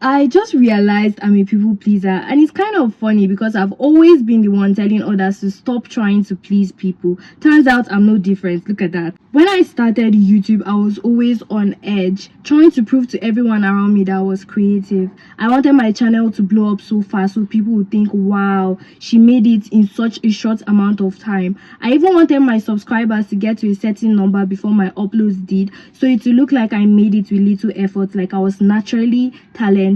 I just realized I'm a people pleaser, and it's kind of funny because I've always been the one telling others to stop trying to please people. Turns out I'm no different. Look at that. When I started YouTube, I was always on edge, trying to prove to everyone around me that I was creative. I wanted my channel to blow up so fast so people would think, wow, she made it in such a short amount of time. I even wanted my subscribers to get to a certain number before my uploads did, so it would look like I made it with little effort, like I was naturally talented.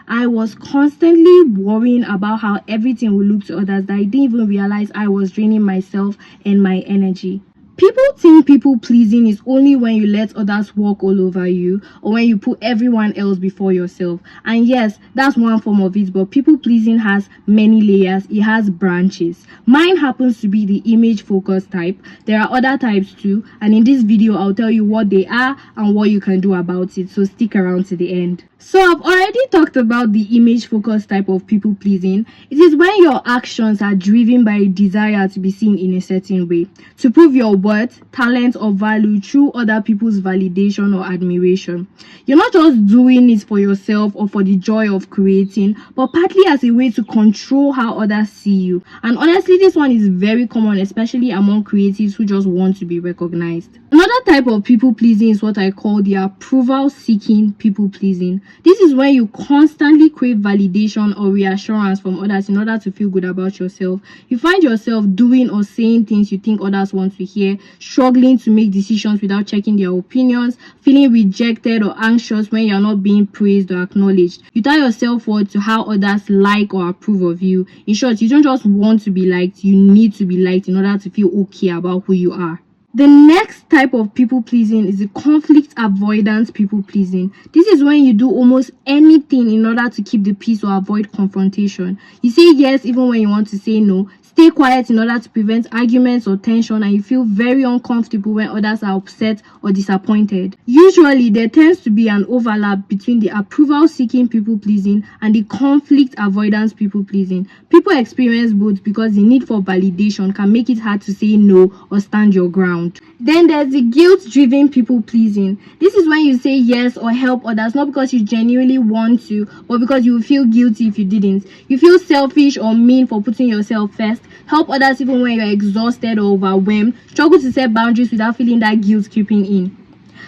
I was constantly worrying about how everything would look to others that I didn't even realize I was draining myself and my energy. People think people pleasing is only when you let others walk all over you or when you put everyone else before yourself. And yes, that's one form of it, but people pleasing has many layers. It has branches. Mine happens to be the image focus type. There are other types too, and in this video I'll tell you what they are and what you can do about it, so stick around to the end. So I've already talked about the image focus type of people pleasing. It is when your actions are driven by a desire to be seen in a certain way, to prove your worth, talent, or value through other people's validation or admiration. You're not just doing it for yourself or for the joy of creating, but partly as a way to control how others see you. And honestly, this one is very common, especially among creatives who just want to be recognized. Another type of people pleasing is what I call the approval seeking people pleasing. This is when you constantly crave validation or reassurance from others in order to feel good about yourself. You find yourself doing or saying things you think others want to hear, struggling to make decisions without checking their opinions, feeling rejected or anxious when you're not being praised or acknowledged. You tie your self-worth to how others like or approve of you. In short, you don't just want to be liked, you need to be liked in order to feel okay about who you are. The next type of people pleasing is the conflict avoidance people pleasing. This is when you do almost anything in order to keep the peace or avoid confrontation. You say yes even when you want to say no. Stay quiet in order to prevent arguments or tension, and you feel very uncomfortable when others are upset or disappointed. Usually, there tends to be an overlap between the approval-seeking people-pleasing and the conflict-avoidance people-pleasing. People experience both because the need for validation can make it hard to say no or stand your ground. Then there's the guilt-driven people-pleasing. This is when you say yes or help others not because you genuinely want to, but because you will feel guilty if you didn't. You feel selfish or mean for putting yourself first. Help others even when you're exhausted or overwhelmed. Struggle to set boundaries without feeling that guilt creeping in.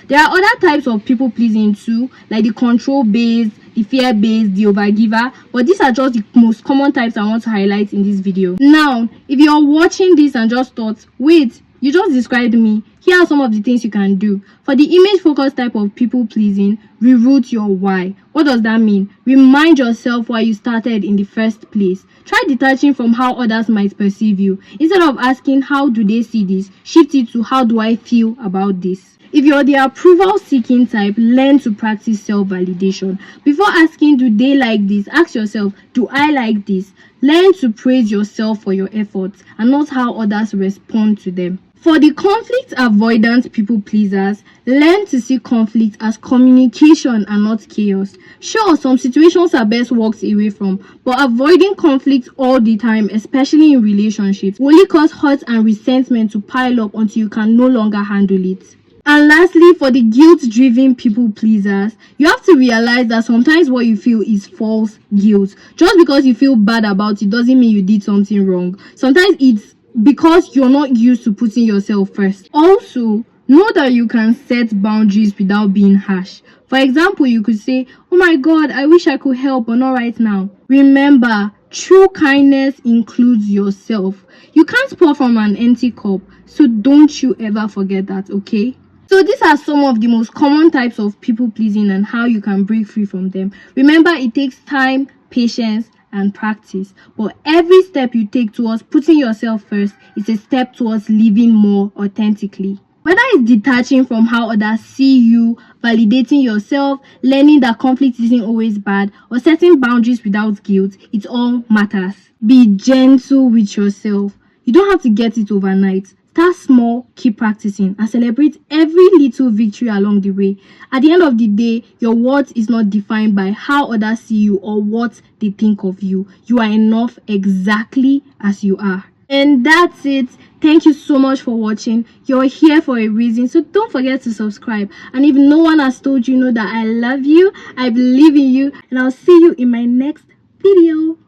There are other types of people pleasing too, like the control based, the fear based, the overgiver, but these are just the most common types I want to highlight in this video. Now, if you're watching this and just thought, wait, you just described me, here are some of the things you can do. For the image focused type of people pleasing, reroute your why. What does that mean? Remind yourself why you started in the first place. Try detaching from how others might perceive you. Instead of asking how do they see this, shift it to how do I feel about this. If you're the approval seeking type, learn to practice self-validation. Before asking do they like this, ask yourself, do I like this? Learn to praise yourself for your efforts and not how others respond to them. For the conflict avoidance people pleasers, learn to see conflict as communication and not chaos. Sure, some situations are best walked away from, but avoiding conflict all the time, especially in relationships, will only cause hurt and resentment to pile up until you can no longer handle it. And lastly, for the guilt-driven people pleasers, you have to realize that sometimes what you feel is false guilt. Just because you feel bad about it doesn't mean you did something wrong. Sometimes it's because you're not used to putting yourself first. Also, know that you can set boundaries without being harsh. For example, you could say, oh my god, I wish I could help, but not right now. Remember, true kindness includes yourself. You can't pour from an empty cup, so don't you ever forget that, okay? So these are some of the most common types of people pleasing and how you can break free from them. Remember, it takes time, patience, and practice, but every step you take towards putting yourself first is a step towards living more authentically. Whether it's detaching from how others see you, validating yourself, learning that conflict isn't always bad, or setting boundaries without guilt, it all matters. Be gentle with yourself. You don't have to get it overnight. Start small, keep practicing, and celebrate every little victory along the way. At the end of the day, your worth is not defined by how others see you or what they think of you. You are enough exactly as you are. And that's it. Thank you so much for watching. You're here for a reason, so don't forget to subscribe. And if no one has told you, know that I love you, I believe in you, and I'll see you in my next video.